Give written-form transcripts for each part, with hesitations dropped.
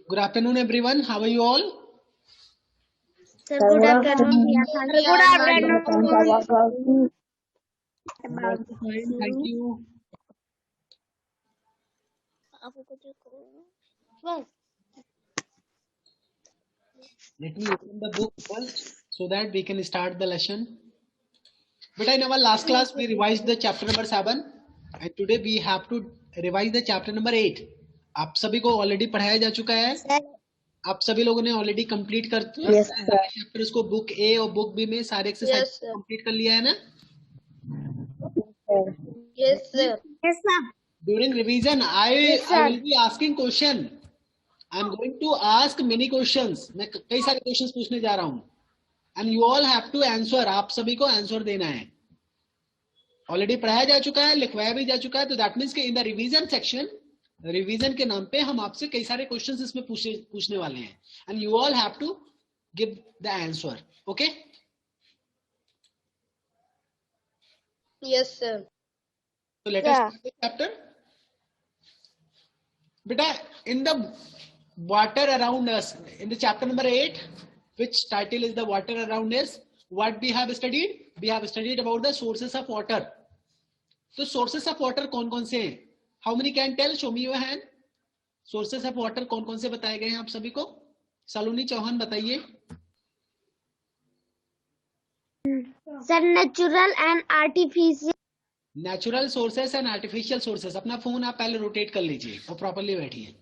Good afternoon, everyone. How are you all? Sir, good afternoon. Good afternoon. I'm also fine. Thank you. Let me open the book first so that we can start the lesson. But in our last class, we revised the chapter number 7 and today we have to revise the chapter number 8. आप सभी को already पढ़ाया जा चुका है. आप सभी लोगों ने ऑलरेडी कंप्लीट कर सारे चैप्टर्स को बुक ए और बुक बी में सारे एक्सरसाइज कंप्लीट कर लिया है ना? Yes, sir. Yes, sir. During revision, I will be asking question. I am going to ask many questions. मैं कई सारे questions पूछने जा रहा हूँ. And you all have to answer. आप सभी को आंसर देना है. ऑलरेडी पढ़ाया जा चुका है, लिखवाया भी जा चुका है, तो दैट मीन्स कि in the revision section, revision के नाम पे हम आपसे कई सारे क्वेश्चंस इसमें पूछने वाले हैं. And you all have to give the answer. Okay? Yes, sir. So let us start the chapter. Beta, in the water around us, in the chapter number 8, which title is the water around us, what we have studied? We have studied about the sources of water. तो sources of water कौन कौन से हैं? How many can tell? Show me your hand. Sources of water कौन कौन से बताए गए हैं आप सभी को? सलोनी चौहान बताइए. Sir, natural and artificial. Natural sources and artificial sources. अपना फोन आप पहले रोटेट कर लीजिए और प्रॉपर्ली बैठिए.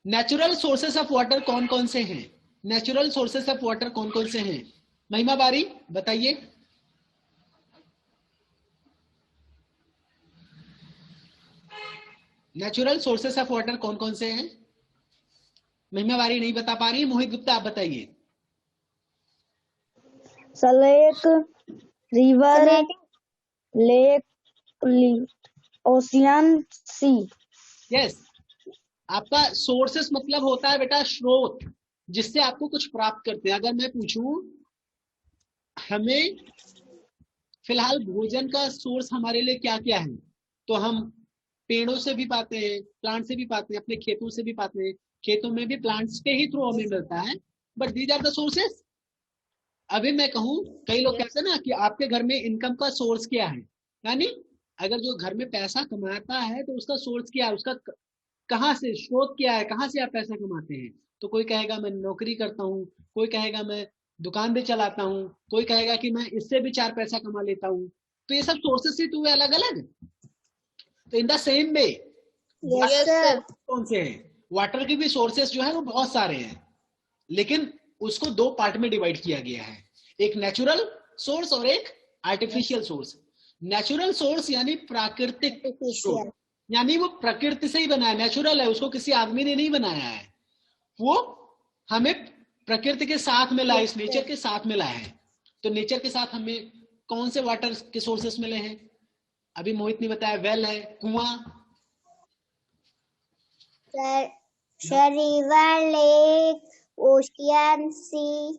नेचुरल सोर्सेस ऑफ वाटर कौन कौन से हैं? नेचुरल सोर्सेस ऑफ वाटर कौन कौन से हैं? महिमा बारी बताइए. नेचुरल सोर्सेस ऑफ वाटर कौन कौन से हैं? महिमा बारी नहीं बता पा रही. मोहित गुप्ता आप बताइए. लेक, रिवर, लेक, ओशियन, सी. यस. आपका सोर्सेस मतलब होता है बेटा स्रोत, जिससे आपको कुछ प्राप्त करते हैं. अगर मैं पूछूं हमें फिलहाल भोजन का सोर्स हमारे लिए क्या क्या है, तो हम पेड़ों से भी पाते हैं, प्लांट से भी पाते हैं, अपने खेतों से भी पाते हैं. खेतों में भी प्लांट्स के ही थ्रू हमें मिलता है. But these are the sources. अभी मैं कहूं, कई लोग कहते हैं ना कि आपके घर में इनकम का सोर्स क्या है, यानी अगर जो घर में पैसा कमाता है तो उसका सोर्स क्या है, उसका कहाँ से स्रोत क्या है, कहाँ से आप पैसा कमाते हैं. तो कोई कहेगा मैं नौकरी करता हूँ, कोई कहेगा मैं दुकान भी चलाता हूँ, कोई कहेगा कि मैं इससे भी 4 पैसा कमा लेता हूँ. तो ये सब सोर्सेस ही तो हुए अलग अलग. तो इन द सेम वे कौन से हैं? वाटर के भी सोर्सेस जो है वो बहुत सारे हैं, लेकिन उसको 2 पार्ट में डिवाइड किया गया है. एक नेचुरल सोर्स और एक आर्टिफिशियल सोर्स. नेचुरल सोर्स यानी प्राकृतिक स्रोत, यानी वो प्रकृति से ही बना है, नेचुरल है, उसको किसी आदमी ने नहीं बनाया है. वो हमें प्रकृति के साथ मिला है, इस नेचर के साथ मिला है. तो नेचर के साथ हमें कौन से वाटर के सोर्सेस मिले हैं? अभी मोहित ने बताया वेल है, कुआं. रिवर, लेक, ओशियन, सी.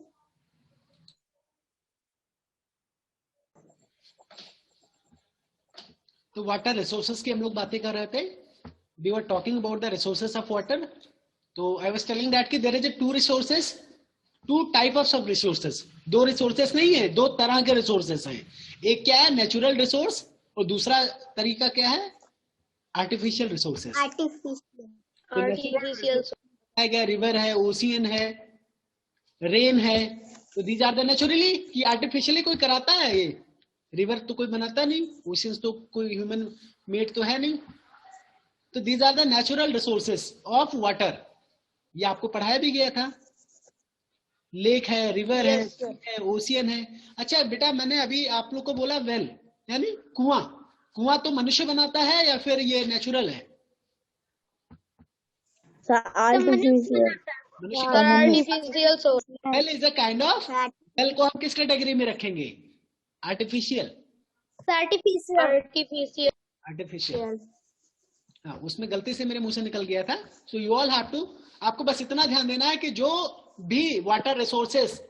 तो वाटर रिसोर्सेस की हम लोग बातें कर रहे थे. We were talking about the resources of water. तो आई वाज टेलिंग दैट कि there is 2 resources, 2 type of resources. 2 resources नहीं है, 2 तरह के रिसोर्सेस हैं. एक क्या है? Natural resource. और दूसरा तरीका क्या है? Artificial resources. आर्टिफिशियल है, रिवर है, ओशियन है, रेन है. तो दीज आर द नेचुरली. कि आर्टिफिशियली कोई कराता है? ये रिवर तो कोई बनाता नहीं, ओशियंस तो कोई ह्यूमन मेड तो है नहीं. तो these are the natural resources of water. ये आपको पढ़ाया भी गया था. लेक है, रिवर है, ओशियन है. अच्छा बेटा, मैंने अभी आप लोग को बोला वेल यानी कुआं. कुआं तो मनुष्य बनाता है या फिर ये नेचुरल है? Well is a kind of. Well को हम किस कैटेगरी में रखेंगे? आर्टिफिशियल. आर्टिफिशियल. हाँ, उसमें गलती से मेरे मुंह से निकल गया था. So you all have to, आपको बस इतना ध्यान देना है कि जो भी वाटर रिसोर्सेस,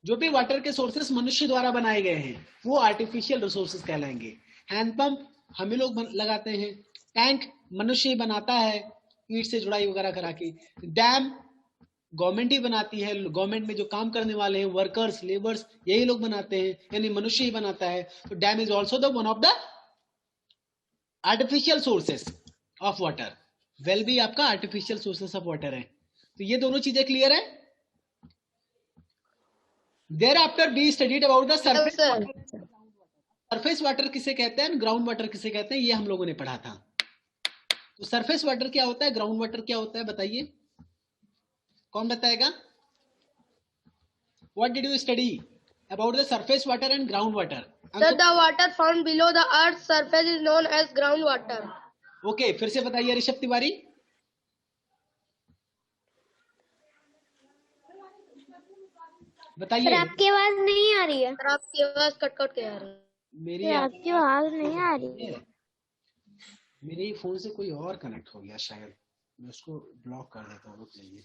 जो भी वाटर के सोर्सेस मनुष्य द्वारा बनाए गए हैं वो आर्टिफिशियल रिसोर्सेस कहलाएंगे. हैंडपंप हम ही लोग लगाते हैं, टैंक मनुष्य ही बनाता है, ईंट से जुड़ाई वगैरह करा के। डैम गवर्नमेंट ही बनाती है, गवर्नमेंट में जो काम करने वाले हैं वर्कर्स लेबर्स यही लोग बनाते हैं, यानी मनुष्य ही बनाता है। तो dam is also the one of the artificial sources of water. Well भी आपका आर्टिफिशियल सोर्सेस ऑफ वाटर है। तो ये दोनों चीजें क्लियर है। Thereafter be studied about the surface water. Surface water किसे कहते हैं, ग्राउंड वाटर किसे कहते हैं, ये हम लोगों ने पढ़ा था। तो सरफेस वाटर क्या होता है, ग्राउंड वाटर क्या होता है, बताइए, कौन बताएगा? What did you study about the surface water and groundwater? Sir, the water found below the earth's surface is known as groundwater. Okay, फिर से बताइए ऋषभ तिवारी। बताइए। सर आपकी आवाज नहीं आ रही है। सर आपकी आवाज कट कट के आ रही है। मेरी आपकी आवाज नहीं आ रही है। मेरे फोन से कोई और कनेक्ट हो गया शायद, मैं उसको ब्लॉक कर देता हूँ, रुक जाइए।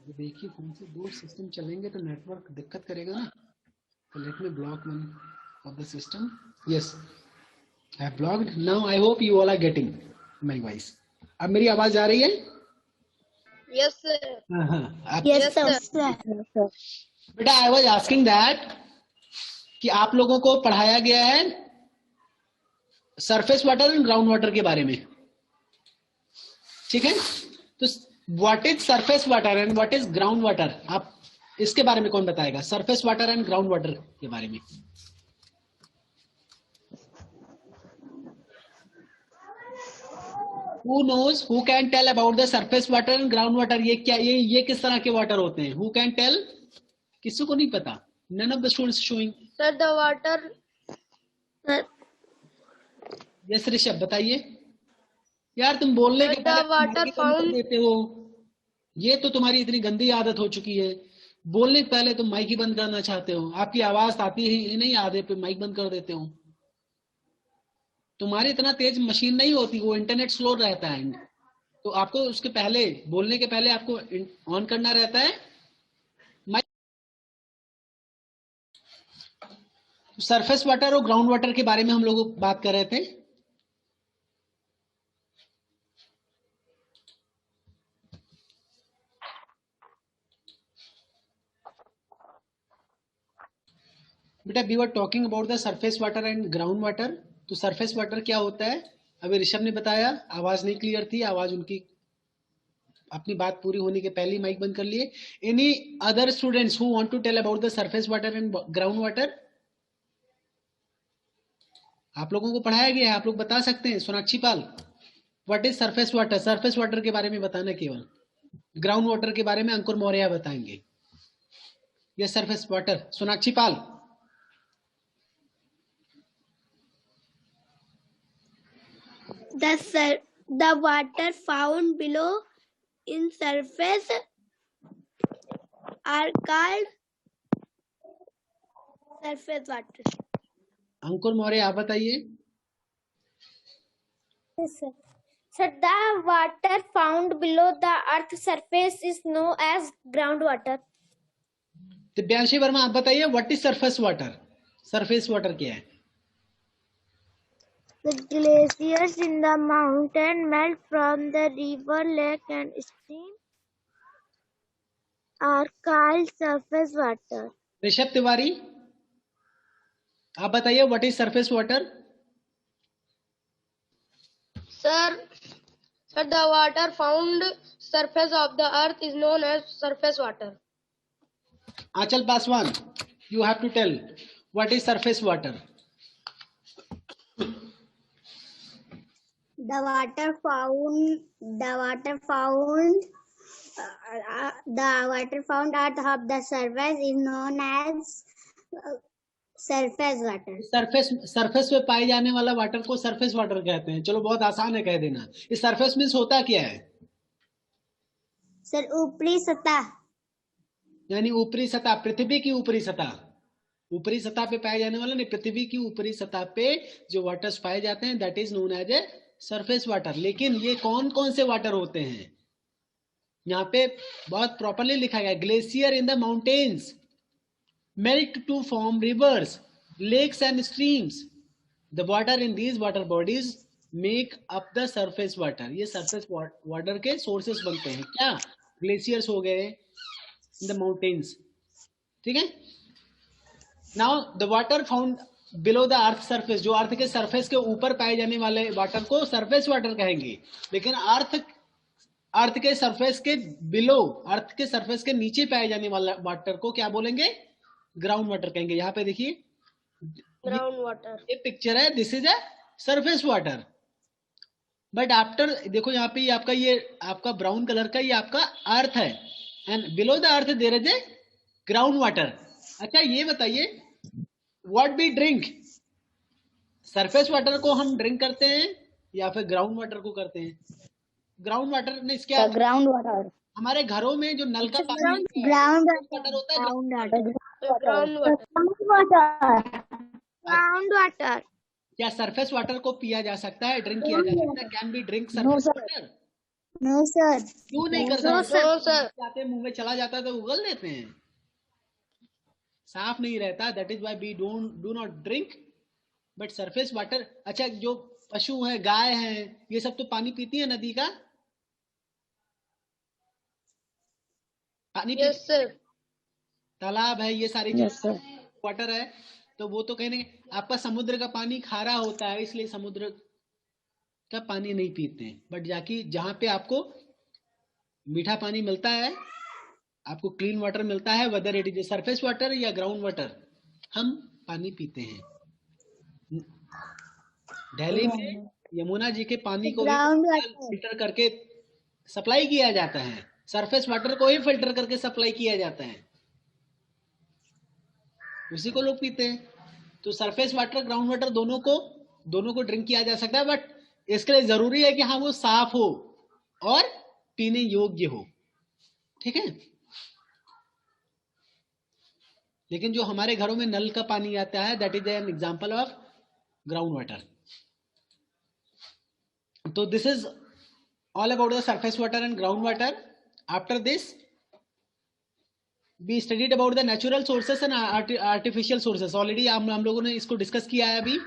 जब एक ही फोन से दो सिस्टम चलेंगे तो नेटवर्क दिक्कत करेगा ना। तो let me block one of the system. Yes, I have blocked. Now I hope you all are getting my voice. अब मेरी आवाज आ रही है? Yes, sir. हाँ, यस सर। बेटा आई वाज आस्किंग दैट कि आप लोगों को पढ़ाया गया है surface water and ground water के बारे में, ठीक है? तो what is surface water and what is ground water, आप इसके बारे में कौन बताएगा, surface water and ground water के बारे में? Who knows? Who can tell about the surface water and ground water? ये क्या, ये किस तरह के वाटर होते हैं? Who can tell? किसी को नहीं पता। None of the students showing. Sir, the water. Yes, Rishabh बताइए। यार तुम बोलने के The water found. देते हो, ये तो तुम्हारी इतनी गंदी आदत हो चुकी है। बोलने के पहले तुम माइक ही बंद करना चाहते हो, आपकी आवाज आती ही नहीं, आधे पे माइक बंद कर देते हो। तुम्हारी इतना तेज मशीन नहीं होती, वो इंटरनेट स्लो रहता है, तो आपको उसके पहले, बोलने के पहले आपको ऑन करना रहता है माइक। सरफेस वाटर और ग्राउंड वाटर के बारे में हम लोग बात कर रहे थे। बेटा we were talking about the surface water and ground water. तो सरफेस वाटर क्या होता है, अभी ऋषभ ने बताया, आवाज नहीं क्लियर थी, आवाज उनकी अपनी बात पूरी होने के पहले ही माइक बंद कर लिए। Any other students who want to tell about the surface water and ground water? आप लोगों को पढ़ाया गया है, आप लोग बता सकते हैं। Sonakshi Pal, what is surface water? Surface water के बारे में बताना केवल, ग्राउंड वाटर के बारे में अंकुर मौर्य बताएंगे। ये surface water, Sonakshi Pal. The water found below in surface are called surface water. अंकुर मौर्य आप बताइए। Yes, sir. Sir, the water found below the earth surface is known as groundwater. Divyanshi Verma आप बताइए, what is surface water? Surface water क्या है? The glaciers in the mountain melt from the river, lake and stream are called surface water. Rishabh Tiwari आप बताइए, what is surface water? Sir, the water found surface of the earth is known as surface water. Achal Paswan, you have to tell what is surface water. The water found out of the surface is known as surface water. Surface पे पाए जाने वाला water को surface water कहते हैं। चलो बहुत आसान है कह देना। इस सरफेस मींस होता क्या है? सर ऊपरी सतह, यानी ऊपरी सतह, पृथ्वी की ऊपरी सतह, ऊपरी सतह पे पाए जाने वाला नहीं, पृथ्वी की ऊपरी सतह पे जो वाटर्स पाए जाते हैं that is known as a surface water. लेकिन ये कौन कौन से वाटर होते हैं, यहाँ पे बहुत प्रॉपरली लिखा गया, glacier in the mountains melt to form rivers, lakes and streams, the water in these water bodies make up the surface water, ये सरफेस वाटर के सोर्सेस बनते हैं। क्या? ग्लेशियर्स हो गए इन द माउंटेन्स, ठीक है। Now the water found below the earth surface, जो अर्थ के सरफेस के ऊपर पाए जाने वाले वाटर को सरफेस वाटर कहेंगे, लेकिन अर्थ के सरफेस के बिलो, अर्थ के सरफेस के नीचे पाए जाने वाला वाटर को क्या बोलेंगे? ग्राउंड वाटर कहेंगे। यहाँ पे देखिए ग्राउंड वाटर। ये पिक्चर है, this is a surface water. But after देखो यहाँ पे ये आपका ब्राउन कलर का ये आपका अर्थ है, and below the earth there is a ground water. अच्छा ये बताइए, what we drink, surface water को हम ड्रिंक करते हैं या फिर ग्राउंड वाटर को करते हैं? ग्राउंड वाटर ने क्या, ग्राउंड वाटर, हमारे घरों में जो नल का पानी आता है, ग्राउंड वाटर होता है, ground water, water. Ground water. क्या सरफेस वाटर को पिया जा सकता है, ड्रिंक किया जा सकता है? Can be drink no surface sir, water? No sir, क्यों नहीं कर नो सकते? सर। जाते मुंह में चला जाता है तो उगल देते हैं, साफ नहीं रहता, that is why we do not drink but surface water. अच्छा जो पशु है, गाय है, ये सब तो पानी पीती है नदी का, पानी पीती, यस सर। तालाब है, ये सारी यस सर, वाटर है, तो वो तो कहेंगे। आपका समुद्र का पानी खारा होता है, इसलिए समुद्र का पानी नहीं पीते हैं। बट जाकि जहाँ पे आपको मीठा पानी मिलता है, आपको क्लीन वाटर मिलता है, whether it is surface water या ग्राउंड वाटर, हम पानी पीते हैं। दिल्ली में यमुना जी के पानी को ग्राउंड वाटर, फिल्टर करके सप्लाई किया जाता है, सरफेस वाटर को ही फिल्टर करके सप्लाई किया जाता है, उसी को लोग पीते हैं। तो सरफेस वाटर ग्राउंड वाटर दोनों को ड्रिंक किया जा सकता है, बट इसके लिए जरूरी है कि हाँ वो साफ हो और पीने योग्य हो, ठीक है। लेकिन जो हमारे घरों में नल का पानी आता है, that is an example of ground water. तो this is all about the surface water and ground water. After this we studied about the natural sources and artificial sources. Already हम लोगों ने इसको डिस्कस किया है अभी।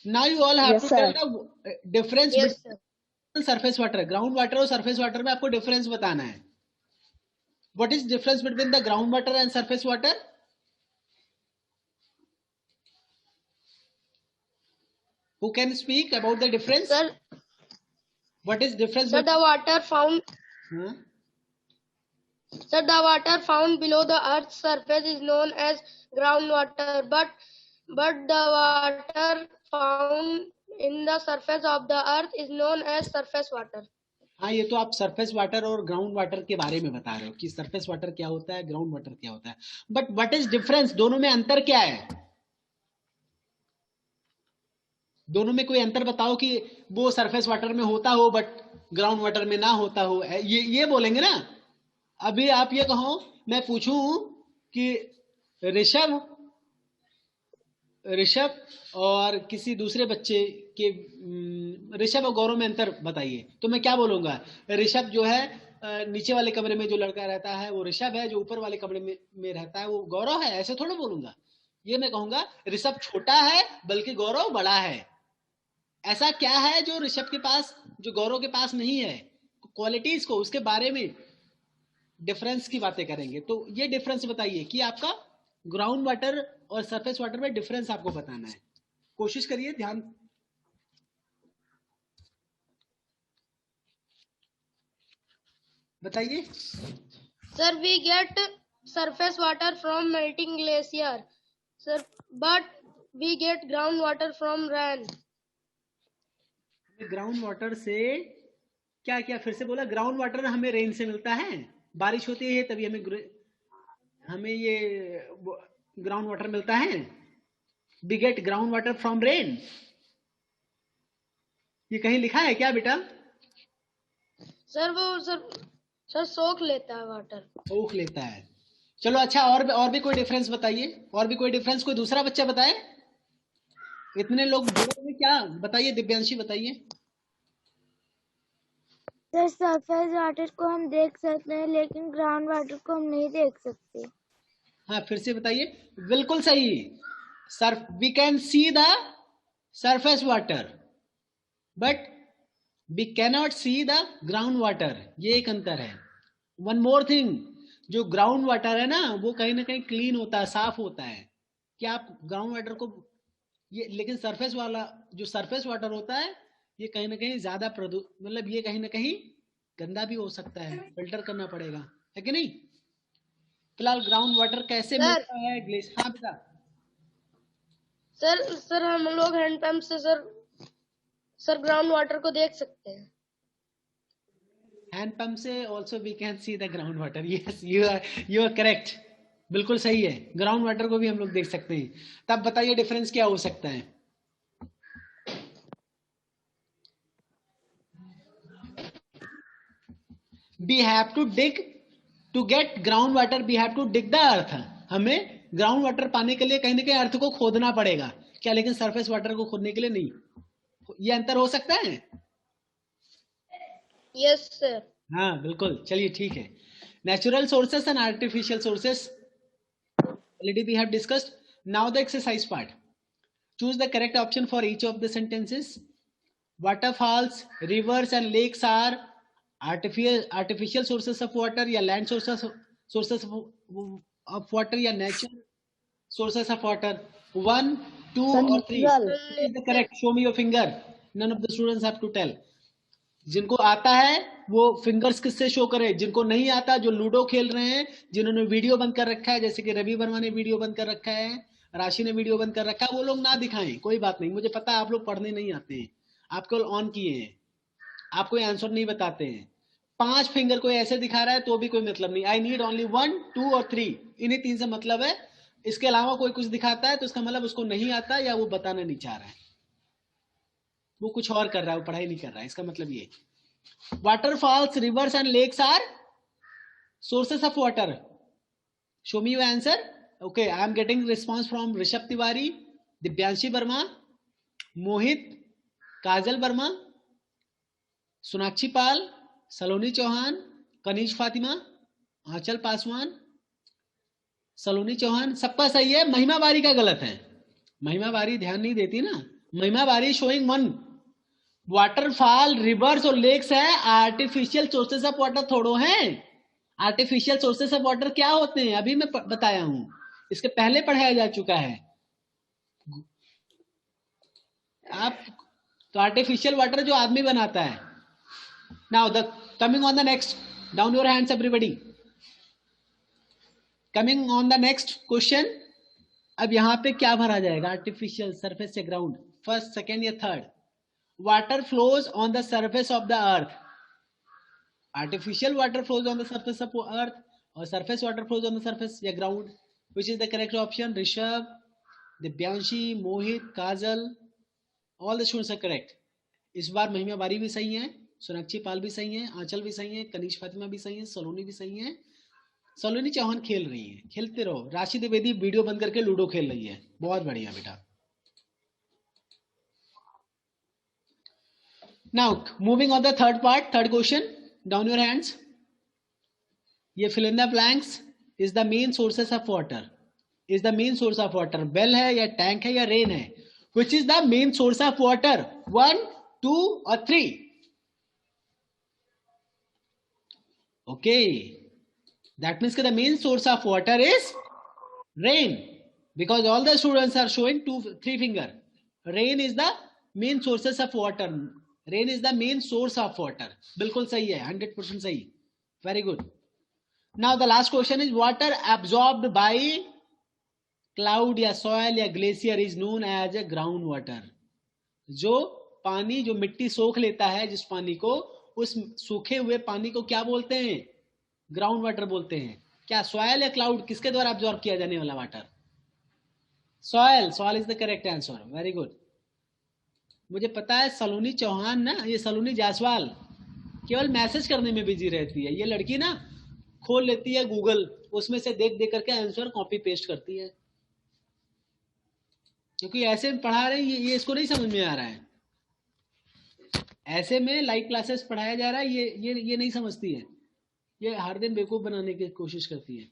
Now you all have Yes, to sir. tell the difference yes sir. between surface water, ground water और surface water में आपको डिफरेंस बताना है। What is difference between the ground water and surface water? Who can speak about the difference? Sir, What is difference the water found Huh? Sir, the water found below the earth's surface is known as groundwater, but the water found in the surface of the earth is known as surface water. हाँ, ये तो आप surface water और ground water के बारे में बता रहे हो कि सरफेस वाटर क्या होता है, ग्राउंड वाटर क्या होता है, बट व्हाट इज डिफरेंस, दोनों में अंतर क्या है? दोनों में कोई अंतर बताओ कि वो सरफेस वाटर में होता हो बट ग्राउंड वाटर में ना होता हो, ये बोलेंगे ना। अभी आप ये कहो, मैं पूछूं कि ऋषभ और किसी दूसरे बच्चे के, ऋषभ और गौरव में अंतर बताइए, तो मैं क्या बोलूंगा? ऋषभ जो है नीचे वाले कमरे में जो लड़का रहता है वो ऋषभ है, जो ऊपर वाले कमरे में रहता है वो गौरव है, ऐसे थोड़ा बोलूंगा। ये मैं कहूंगा ऋषभ छोटा है बल्कि गौरव बड़ा है। ऐसा क्या है जो ऋषभ के पास, जो गौरव के पास नहीं है? क्वालिटीज को, उसके बारे में डिफरेंस की बातें करेंगे। तो ये डिफरेंस बताइए कि आपका ग्राउंड वाटर और सरफेस वाटर में डिफरेंस आपको बताना है। कोशिश करिए, ध्यान बताइए। Sir, we get surface water from melting glacier. Sir, but we get groundwater from rain. Ground water से क्या क्या, फिर से बोला? ग्राउंड वाटर हमें रेन से मिलता है, बारिश होती है तभी हमें ये ग्राउंड वाटर मिलता है। We get ground water from rain, ये कहीं लिखा है क्या बेटा? सर वो सर सोख लेता है वाटर। सोख लेता है। चलो अच्छा, और भी कोई डिफरेंस बताइए, और भी कोई डिफरेंस कोई दूसरा बच्चा बताए। इतने लोग जुड़े हुए, क्या बताइए? दिव्यांशी बताइए। सर सरफेस वाटर को हम देख सकते हैं लेकिन ग्राउंड वाटर को हम नहीं देख सकते। हाँ फिर से बताइए। बिल्कुल सही। Sir we can see the surface water, but we cannot see the ground water. ये एक अंतर है. One more thing, जो ग्राउंड वाटर है ना वो कहीं ना कहीं क्लीन होता है, साफ होता है. क्या आप ग्राउंड वाटर को ये, लेकिन सरफेस वाला जो सरफेस वाटर होता है ये कहीं ना कहीं ज्यादा मतलब ये कहीं ना कहीं गंदा भी हो सकता है, फिल्टर करना पड़ेगा, है कि नहीं. फिलहाल ग्राउंड वाटर कैसे मिलता है ग्लेशियर. हाँ बेटा. सर हम लोग हैंडपंप से सर ग्राउंड वाटर को देख सकते हैं. हैंड पंप से also we can see the ground water. Yes, you are correct. बिल्कुल सही है, ग्राउंड वाटर को भी हम लोग देख सकते हैं. तब बताइए डिफरेंस क्या हो सकता है. We have to dig to get ground water, we have to dig the earth. हमें ग्राउंड वाटर पाने के लिए कहीं ना कहीं अर्थ को खोदना पड़ेगा क्या, लेकिन सरफेस वाटर को खोदने के लिए नहीं. ये अंतर हो सकता है. Yes sir. हाँ बिल्कुल. चलिए ठीक है. Natural sources and artificial sources already we have discussed. Now the exercise part. Choose the correct option for each of the sentences. Waterfalls, rivers and lakes are artificial sources of water या land sources of water या natural sources of water. 1, 2 or 3. Which is the correct? Show me your finger. None of the students have to tell. जिनको आता है वो fingers किससे show करे, जिनको नहीं आता, जो लूडो खेल रहे हैं, जिन्होंने वीडियो बंद कर रखा है, जैसे कि रवि वर्मा ने वीडियो बंद कर रखा है, राशि ने वीडियो बंद कर रखा है, वो लोग ना दिखाएं, कोई बात नहीं. मुझे पता है आप लोग पढ़ने नहीं आते हैं, आप केवल ऑन किए हैं, आप कोई आंसर नहीं बताते हैं. 5 फिंगर कोई ऐसे दिखा रहा है तो भी कोई मतलब नहीं. आई नीड ओनली 1, 2 और 3. इन्हीं 3 से मतलब है. इसके अलावा कोई कुछ दिखाता है तो इसका मतलब उसको नहीं आता या वो बताना नहीं चाह रहा है, वो कुछ और कर रहा है, वो पढ़ाई नहीं कर रहा है. इसका मतलब ये waterfalls, rivers and lakes are sources of water. Show me your answer. Okay, I am getting response from Rishabh Tiwari, Dibyanshi Verma, Mohit, Kajal Verma, Sonakshi Pal, Saloni Chauhan, Kanish Fatima, Aanchal Paswan, Saloni Chauhan. सबका सही है, महिमा बारी का गलत है. महिमा बारी ध्यान नहीं देती ना. महिमा बारी शोइंग 1. वाटरफॉल, रिवर्स और लेक्स है आर्टिफिशियल सोर्सेस ऑफ वाटर थोड़ो हैं. आर्टिफिशियल सोर्सेस ऑफ वाटर क्या होते हैं अभी मैं बताया हूं, इसके पहले पढ़ाया जा चुका है. आप तो आर्टिफिशियल वाटर जो आदमी बनाता है. Now the coming on the next, down your hands everybody. Coming on the next question. अब यहां पे क्या भरा जाएगा, आर्टिफिशियल, सरफेस से ग्राउंड, फर्स्ट, सेकेंड या third. Water flows on the surface of the earth. Artificial water flows on the surface of earth or surface water flows on the surface या ground. Which is the correct option? Rishabh, Dibyanshi, Mohit, Kajal, all the students are correct. इस बार महिमा बारी भी सही है, सोनाक्षी पाल भी सही है, आंचल भी सही है, कनीश फातिमा भी सही है, सलोनी भी सही है, सलोनी चौहान खेल रही है. खेलते रहो. राशि द्विवेदी वीडियो बंद करके लूडो खेल रही है. बहुत बढ़िया बेटा. Now moving on the third part, third question. Down your hands. ये fill in the blanks is the main sources of water. Is the main source of water well है या tank है या rain है? Which is the main source of water? 1, 2 or 3? Okay, that means the main source of water is rain, because all the students are showing 2, 3 finger. Rain is the main sources of water. Rain is the main source of water. बिल्कुल सही है, 100% सही. Very good. Now the last question is water absorbed by cloud या soil या glacier is known as a ground water. जो पानी, जो मिट्टी सोख लेता है जिस पानी को, उस सूखे हुए पानी को क्या बोलते हैं, ग्राउंड वाटर बोलते हैं. क्या सॉइल या क्लाउड, किसके द्वारा एब्जॉर्ब किया जाने वाला water? Soil. Soil is the correct answer. Very good. मुझे पता है सलोनी चौहान ना, ये सलोनी जायसवाल केवल मैसेज करने में बिजी रहती है. ये लड़की ना खोल लेती है गूगल, उसमें से देख देख करके आंसर कॉपी पेस्ट करती है, क्योंकि ऐसे पढ़ा रहे हैं ये इसको नहीं समझ में आ रहा है. ऐसे में लाइव क्लासेस पढ़ाया जा रहा है, ये नहीं समझती है. ये हर दिन बेवकूफ बनाने की कोशिश करती है.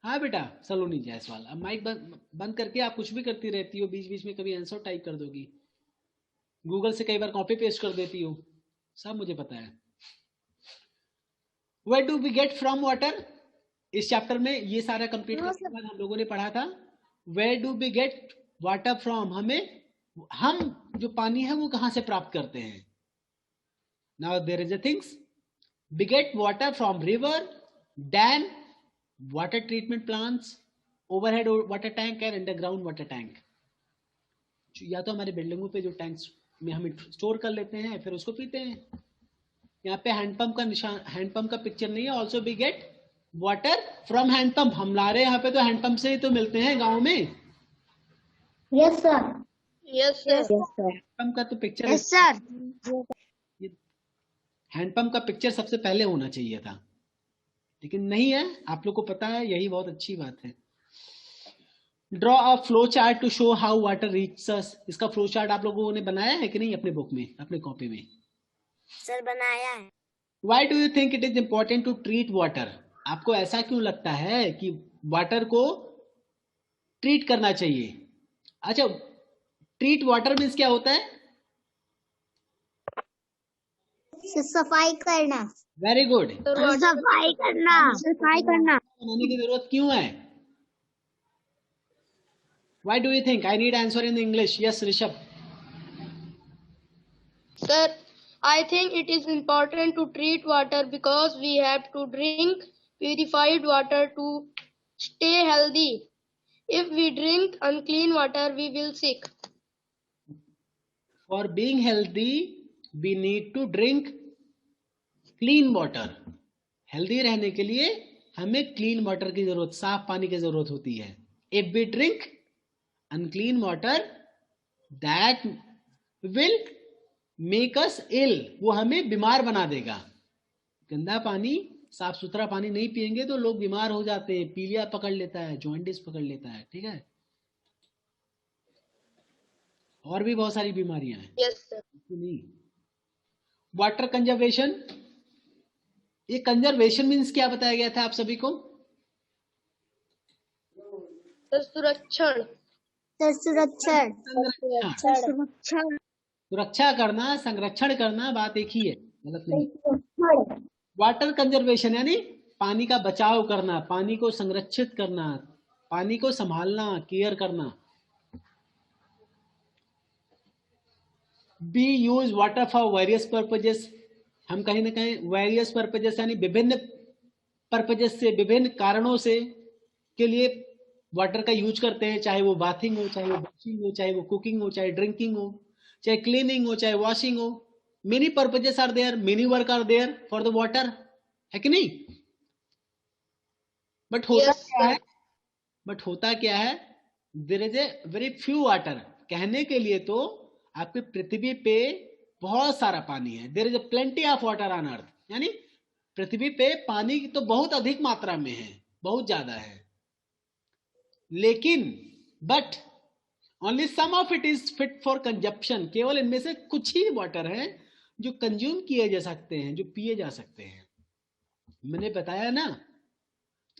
हाँ बेटा सलोनी जायसवाल, अब माइक बंद करके आप कुछ भी करती रहती हो, बीच बीच में कभी आंसर टाइप कर दोगी, गूगल से कई बार कॉपी पेस्ट कर देती हो, सब मुझे पता है। Where do we get from water? इस चैप्टर में ये सारा कंप्लीट करने के बाद हम लोगों ने पढ़ा था Where do we get water from? हम जो पानी है वो कहाँ से प्राप्त करते हैं? Now there is a things. We get water from river, dam, water treatment plants, overhead water tank and underground water tank. या तो हमारे बिल्डिंगों पे जो टैंक्स में हम स्टोर कर लेते हैं फिर उसको पीते हैं। यहाँ पे हैंडपंप का निशान, हैंडपंप का पिक्चर नहीं है। Also we get water from hand pump, हमारे यहाँ पे तो हैंडपंप से ही तो मिलते हैं गाँव में। Yes, sir. Yes, sir. Yes, sir. Hand pump का तो पिक्चर, Yes, sir. हैंडपंप का पिक्चर सबसे पहले होना चाहिए था, लेकिन नहीं है। आप लोग को पता है, यही बहुत अच्छी बात है। Draw a flow chart to show how water reaches us. इसका फ्लो चार्ट आप लोगों ने बनाया है कि नहीं अपने बुक में, अपने कॉपी में? सर बनाया है। Why do you think it is important to treat water? आपको ऐसा क्यों लगता है कि वाटर को ट्रीट करना चाहिए? अच्छा, ट्रीट वाटर मीन्स क्या होता है? सफाई करना। Very good. सफाई करना। सफाई करना। बनाने की जरूरत क्यों है? Why do you think? I need answer in English. Yes, Rishabh. Sir, I think it is important to treat water because we have to drink purified water to stay healthy. If we drink unclean water, we will sick. For being healthy, we need to drink clean water. Healthy रहने के लिए हमें clean water की जरूरत, साफ पानी की जरूरत होती है। If we drink unclean water, that will make us ill. वो हमें बीमार बना देगा। गंदा पानी, साफ सुथरा पानी नहीं पिएंगे तो लोग बीमार हो जाते हैं, पीलिया पकड़ लेता है, जॉन्डिस पकड़ लेता है, ठीक है, और भी बहुत सारी बीमारियां हैं। Yes, sir. नहीं। वाटर कंजर्वेशन, ये कंजर्वेशन मीन्स क्या बताया गया था आप सभी को? Sir, सुरक्षण। संरक्षण। संरक्षण, सुरक्षा करना, संरक्षण करना, बात एक ही है, गलत नहीं। वाटर कंजर्वेशन यानी पानी का बचाव करना, पानी को संरक्षित करना, पानी को संभालना, केयर करना। B use water for various purposes. हम कहीं ना कहीं वेरियस पर्पजेस यानी विभिन्न पर्पजेस से, विभिन्न कारणों से के लिए वाटर का यूज करते हैं, चाहे वो बाथिंग हो, चाहे वो वॉशिंग हो, चाहे वो कुकिंग हो, चाहे ड्रिंकिंग हो, चाहे क्लीनिंग हो, चाहे वॉशिंग हो। Many purposes are there, many work are there for the water, है कि नहीं? बट होता Yes, क्या sir. है, बट होता क्या है, there is a very few water. कहने के लिए तो आपकी पृथ्वी पे बहुत सारा पानी है, there is a plenty of water on earth, यानी पृथ्वी पे पानी तो बहुत अधिक मात्रा में है, बहुत ज्यादा है, लेकिन but only some of it is fit for consumption. केवल इनमें से कुछ ही वाटर है जो कंज्यूम किए जा सकते हैं, जो पिए जा सकते हैं। मैंने बताया ना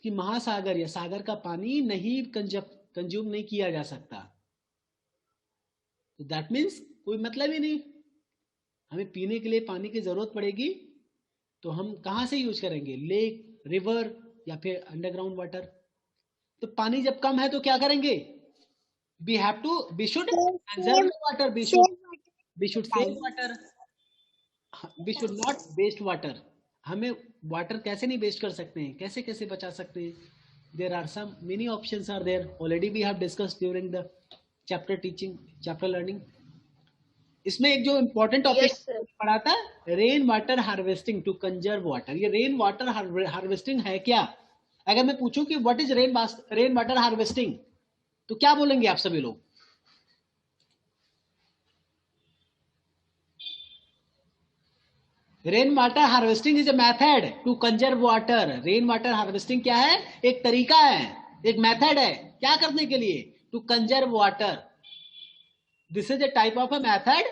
कि महासागर या सागर का पानी नहीं कंज्यूम नहीं किया जा सकता, तो दैट मीन्स कोई मतलब ही नहीं। हमें पीने के लिए पानी की जरूरत पड़ेगी तो हम कहाँ से यूज करेंगे? लेक, रिवर या फिर अंडरग्राउंड वाटर। तो पानी जब कम है तो क्या करेंगे? we should conserve the water, we should save water, we should not waste water. हमें वाटर कैसे नहीं वेस्ट कर सकते हैं, कैसे कैसे बचा सकते हैं? there are some many options are there, already we have discussed during the chapter teaching, chapter learning. इसमें एक जो इम्पोर्टेंट टॉपिक पढ़ा था, rain water harvesting to conserve water. ये रेन वाटर हार्वेस्टिंग है क्या? अगर मैं पूछूं कि what is rain water harvesting, तो क्या बोलेंगे आप सभी लोग? Rain water harvesting is a method to conserve water. Rain water harvesting क्या है? एक तरीका है, एक मेथड है, क्या करने के लिए? To conserve water. This is a type of a method,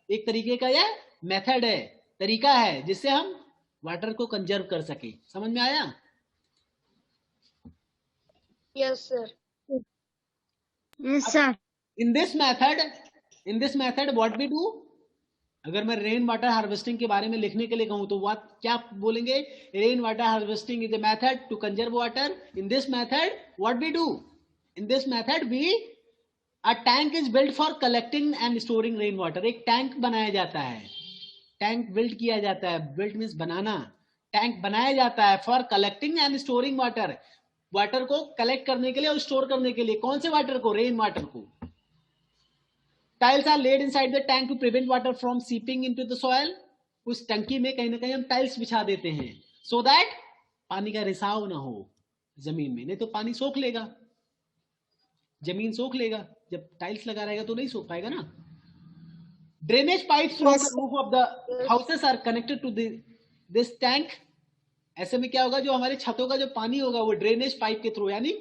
एक तरीके का यह मेथड है, तरीका है, जिससे हम वाटर को कंजर्व कर सके। समझ में आया? Yes, sir. Yes, sir. In this method what we do, अगर मैं रेन वाटर हार्वेस्टिंग के बारे में लिखने के लिए कहूं तो क्या बोलेंगे? Rain water harvesting is a method to conserve water. In this method what we do? In this method a tank is build for collecting and storing rain water. एक टैंक बनाया जाता है, टैंक बिल्ड किया जाता है. Build means बनाना. Tank बनाया जाता है for collecting and storing water. Water को कलेक्ट करने के लिए और स्टोर करने के लिए. कौन से वाटर को? रेन वाटर को. Tiles are laid inside the tank to prevent water from seeping into the soil. उस टंकी में कहीं ना कहीं हम टाइल्स बिछा देते हैं सो दैट पानी का रिसाव ना हो जमीन में, नहीं तो पानी सोख लेगा, जमीन सोख लेगा. जब टाइल्स लगा रहेगा तो नहीं सोख पाएगा ना. Drainage pipes from the roof of the houses are connected to this tank. ऐसे में क्या होगा? जो हमारे छतों का जो पानी होगा वो ड्रेनेज पाइप के थ्रू, यानी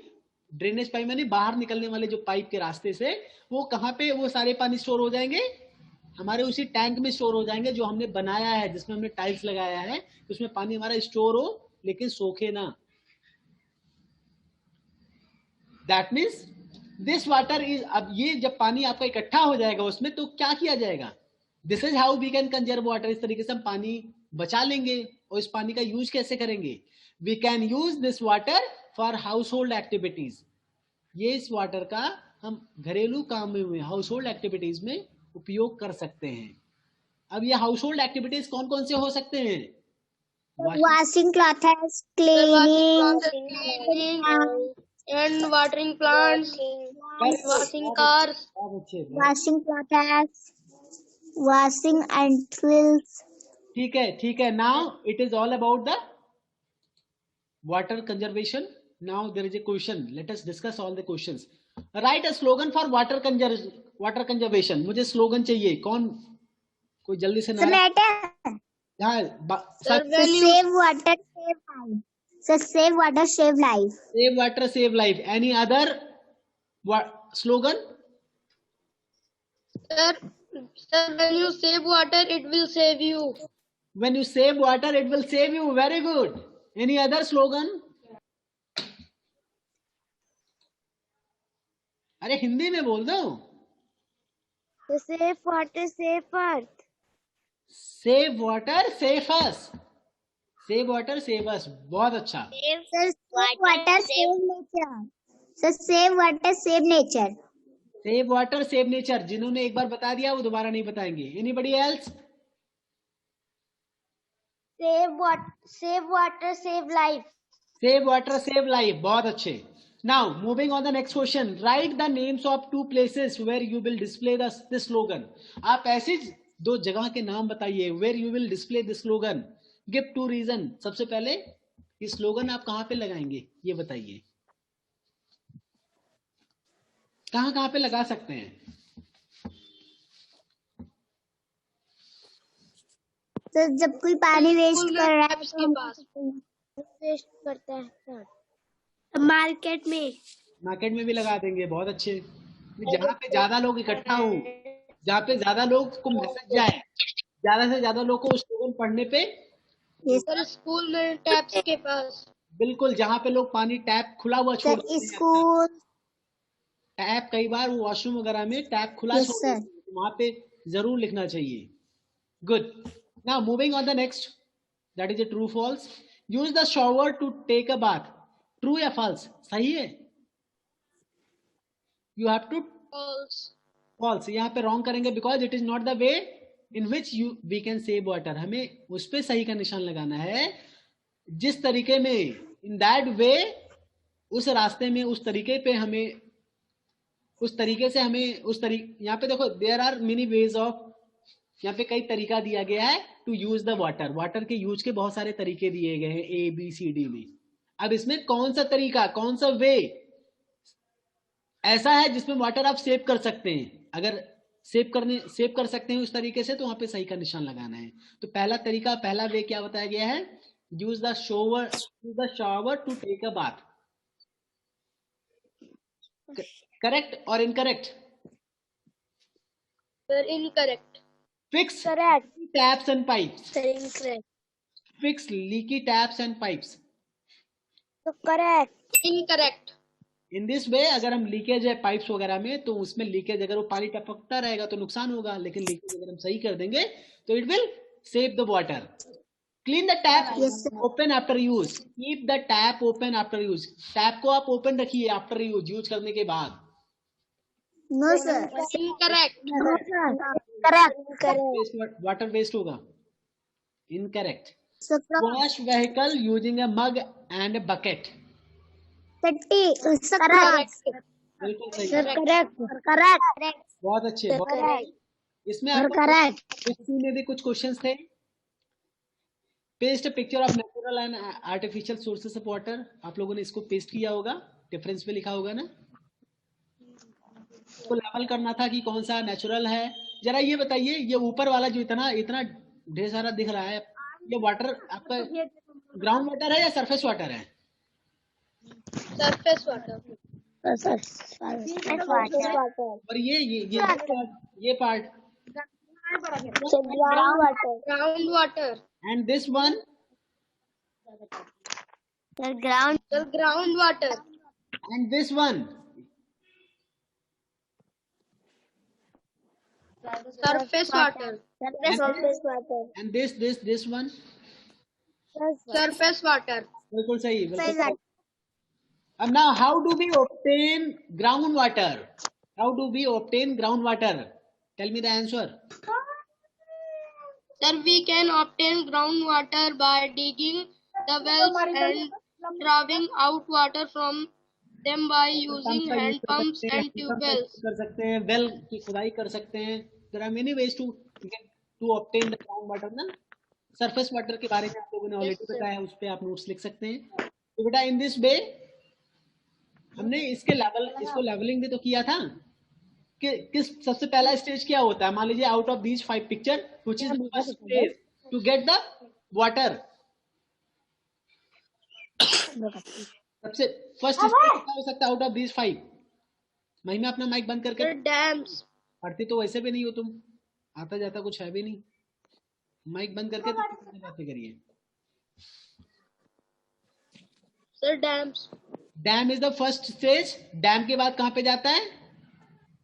ड्रेनेज पाइप यानी बाहर निकलने वाले जो पाइप के रास्ते से, वो कहाँ पे वो सारे पानी स्टोर हो जाएंगे? हमारे उसी टैंक में स्टोर हो जाएंगे जो हमने बनाया है, जिसमें हमने टाइल्स लगाया है. उसमें पानी हमारा स्टोर हो लेकिन सोखे ना. That means this water is, अब ये जब पानी आपका इकट्ठा हो जाएगा उसमें तो क्या किया जाएगा? This is how we can conserve water. इस तरीके से हम पानी बचा लेंगे. और इस पानी का यूज कैसे करेंगे? We can use this water for household activities. ये इस वाटर का हम घरेलू काम में, हाउस होल्ड एक्टिविटीज में उपयोग कर सकते हैं. अब ये हाउस होल्ड एक्टिविटीज कौन कौन से हो सकते हैं? Washing clothes, cleaning, And watering plants, washing cars. washing clothes, washing utensils. ठीक है. Now it is all about the water conservation. Now there is a question. Let us discuss all the questions. Write a slogan for water conservation. मुझे slogan चाहिए. कौन, कोई जल्दी से ना. Save water, save life. So save water, save life. Save water, save life. Any other slogan? Sir, when you save water, it will save you. When you save water, it will save you. Very good. Any other slogan? अरे हिंदी में बोल दो. So save water, save earth. Save water, save us. Save water, save us. बहुत अच्छा. Save water, save nature. So save water, save nature. Save water, save nature. जिन्होंने एक बार बता दिया वो दोबारा नहीं बताएंगे. Anybody else? Save water, save life. Save water, save life. बहुत अच्छे. Now moving on the next question. Write the names of two places where you will display this slogan. आप ऐसे दो जगह के नाम बताइए where you will display this slogan. Give two reason. सबसे पहले ये स्लोगन आप कहाँ पे लगाएंगे ये बताइए. कहाँ पे लगा सकते हैं? तो जब कोई पानी वेस्ट कर रहा है उसके पास वेस्ट करता है मार्केट में भी लगा देंगे. बहुत अच्छे. जहाँ पे ज्यादा लोग इकट्ठा हो, जहाँ पे ज्यादा लोग को मैसेज जाए, ज्यादा से ज्यादा लोग को उस स्लोगन पढ़ने पे. सर स्कूल में टैप्स के पास. बिल्कुल. जहाँ पे लोग पानी टैप खुला हुआ छोड़ स्कूल टैप, कई बार वॉशरूम वगैरह में टैप खुला छोड़, वहां पे जरूर लिखना चाहिए. Good. Now moving on the next. That is a true false. Use the shower to take a bath. True या फॉल्स? सही है. You have to false. यहाँ पे रॉन्ग करेंगे because it is not the way in which we can save water. हमें उस पे सही का निशान लगाना है जिस तरीके में, इन दैट वे, उस रास्ते में, उस तरीके पे हमें, उस तरीके से हमें उस तरीके. यहाँ पे देखो there are many ways of, यहाँ पे कई तरीका दिया गया है to use the water. Water के यूज के बहुत सारे तरीके दिए गए हैं ABCD में. अब इसमें कौन सा तरीका, कौन सा वे ऐसा है जिसमें वाटर आप सेव कर सकते हैं? अगर सेव कर सकते हैं उस तरीके से तो वहां पे सही का निशान लगाना है. तो पहला तरीका, पहला वे क्या बताया गया है? Use the shower to take a bath. Correct और incorrect? Sir incorrect. Fix correct. Taps and pipes. Incorrect. Fix leaky taps and pipes. तो correct. Incorrect. In this way अगर हम लीकेज है पाइप्स वगैरह में, तो उसमें लीकेज अगर वो पानी टपकता रहेगा तो नुकसान होगा, लेकिन लीकेज अगर हम सही कर देंगे तो it will save the water. Clean the tap Yes, sir. Open after use. Keep the tap open after use. Tap को आप ओपन रखिए आफ्टर यूज करने के बाद. No, sir. Incorrect. No, sir. Correct. Water waste होगा. Incorrect. Sir, wash vehicle using a mug and bucket. correct. बिल्कुल सही. Correct. बहुत अच्छे, बहुत अच्छे. इसमें Sir, आपको correct. हिस्ट्री में भी कुछ क्वेश्चंस थे. Paste picture of natural and artificial sources of water. आप लोगों ने इसको पेस्ट किया होगा, डिफरेंस पे लिखा होगा ना. इसको लेवल करना था कि कौन सा नेचुरल है. जरा ये बताइए, ये ऊपर वाला जो इतना इतना ढेर सारा दिख रहा है, ये वाटर आपका ग्राउंड वाटर है या सरफेस वाटर है? Surface water. और ये part Ground water. And this one Sir, ground. The ground water. And this one. Surface water. Surface water. And this one. Surface water. बिल्कुल सही, बिल्कुल सही. And now, how do we obtain groundwater? How do we obtain groundwater? Tell me the answer. Sir, we can obtain groundwater by digging the wells and drawing out water from them by using hand pumps and tube wells. कर सकते हैं, well की खुदाई कर सकते हैं. There are many ways to obtain the groundwater ना. Surface water के बारे में आप लोगों ने ऑलरेडी बताया है, उस पे आप नोट्स लिख सकते हैं. तो बेटा इन दिस वे हमने इसको लेवलिंग भी तो किया था कि किस सबसे पहला स्टेज क्या होता है. मान लीजिए out of these 5 picture which is the first stage to get the water. सबसे फर्स्ट स्टेज क्या हो सकता है आउट ऑफ दीज 5? महिमा अपना माइक बंद करके. Sir, dams. पढ़ती तो वैसे भी नहीं हो तुम, आता जाता कुछ है भी नहीं. माइक बंद करके तो बातें करिए. Sir, dams. Dam is the first stage. Dam के बाद कहाँ पे जाता है?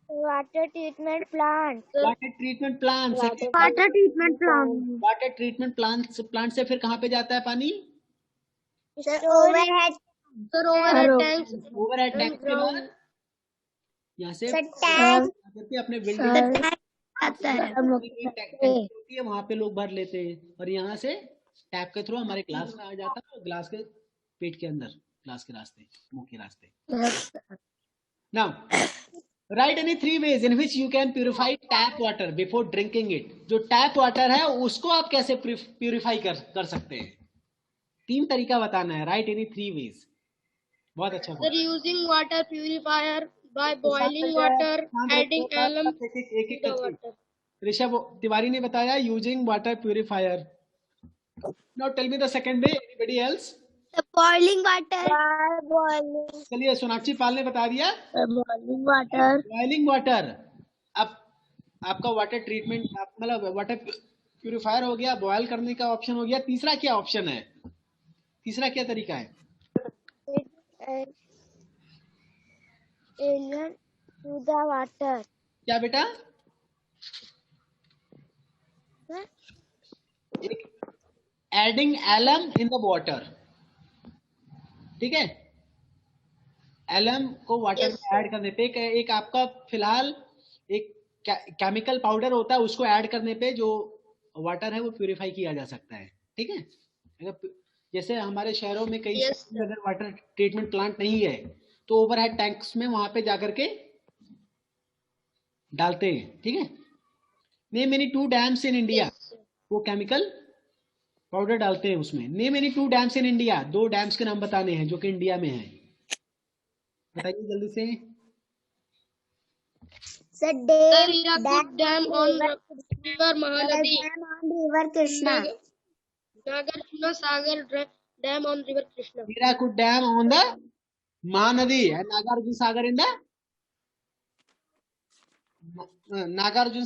Water treatment plant. Water treatment plant. Water treatment plant. Water treatment plant से फिर कहाँ पे जाता है पानी? Sir, overhead. Sir, overhead tanks. Overhead tank के बाद यहाँ से Sir, tank. करके अपने बिल्डिंग Sir, होती है वहां पे लोग भर लेते हैं, और यहाँ से टैप के थ्रू हमारे ग्लास में आ जाता है, और ग्लास के पेट के अंदर, ग्लास के रास्ते, मुंह के रास्ते. Now, write any 3 ways in which you can purify tap water before drinking it. जो टैप वाटर है उसको आप कैसे प्यूरिफाई कर सकते हैं? 3 तरीका बताना है. Right any 3 ways. बहुत अच्छा. Sir, using water purifier by boiling water, adding alum to the water. Rishabh Tiwari ने बताया using water purifier. Now tell me the second way. Anybody else? boiling water. चलिए, सोनाक्षी पाल ने बता दिया Boiling water. Boiling water. अब आपका वाटर ट्रीटमेंट मतलब water purifier हो गया, बॉयल करने का ऑप्शन हो गया. तीसरा क्या ऑप्शन है? तीसरा क्या तरीका है? Alien to the water. क्या बेटा? Adding alum in the water. ठीक है, एलम को वाटर में ऐड करने पे एक आपका फिलहाल एक केमिकल पाउडर होता है, उसको ऐड करने पे जो वाटर है वो प्यूरिफाई किया जा सकता है. ठीक है, अगर जैसे हमारे शहरों में कई अगर वाटर ट्रीटमेंट प्लांट नहीं है तो ओवरहेड टैंक्स में वहां पे जाकर के डालते हैं. ठीक है. Name any 2 dams in India. वो केमिकल पाउडर डालते हैं उसमें. Name any 2 dams in India. 2 dams के नाम बताने हैं जो कि इंडिया में है. बताइए जल्दी से. Sir, Sir, Hirakud Dam on River Mahanadi. River Krishna. Nagarjuna Sagar Dam on River Krishna. Hirakud Dam on the Mahanadi and Nagarjuna Sagar in the Nagarjuna